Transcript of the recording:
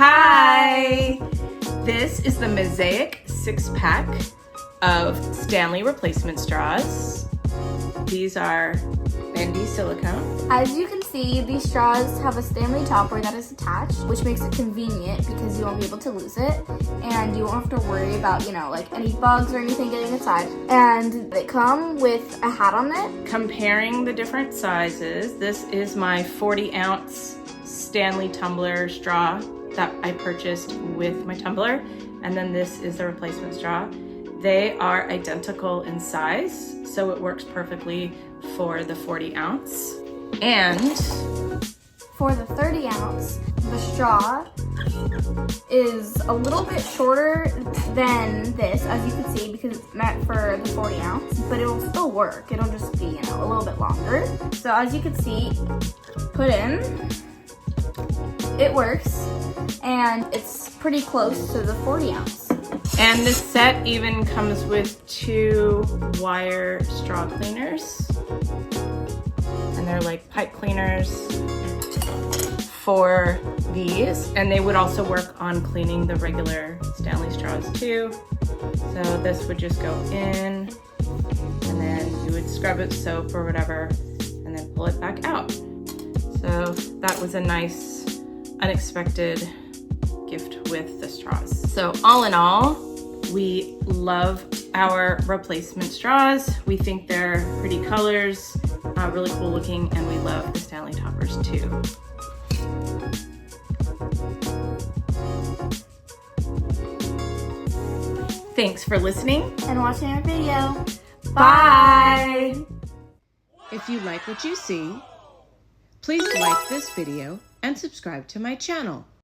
Hi! This is the Mezeic 6-pack of Stanley replacement straws. These are bendy silicone. As you can see, these straws have a Stanley topper that is attached, which makes it convenient because you won't be able to lose it, and you won't have to worry about, like any bugs or anything getting inside. And they come with a hat on it. Comparing the different sizes, this is my 40-ounce Stanley tumbler straw that I purchased with my tumbler, and then this is the replacement straw. They are identical in size, so it works perfectly for the 40-ounce. And for the 30-ounce, the straw is a little bit shorter than this, as you can see, because it's meant for the 40-ounce, but it will still work. It'll just be, a little bit longer. So as you can see, put in, it works, and it's pretty close to the 40-ounce. And this set even comes with 2 wire straw cleaners. And they're like pipe cleaners for these. And they would also work on cleaning the regular Stanley straws too. So this would just go in, and then you would scrub it with soap or whatever, and then pull it back out. So that was a nice, unexpected gift with the straws. So all in all, we love our replacement straws. We think they're pretty colors, really cool looking, and we love the Stanley toppers too. Thanks for listening And watching our video. Bye! If you like what you see, please like this video and subscribe to my channel.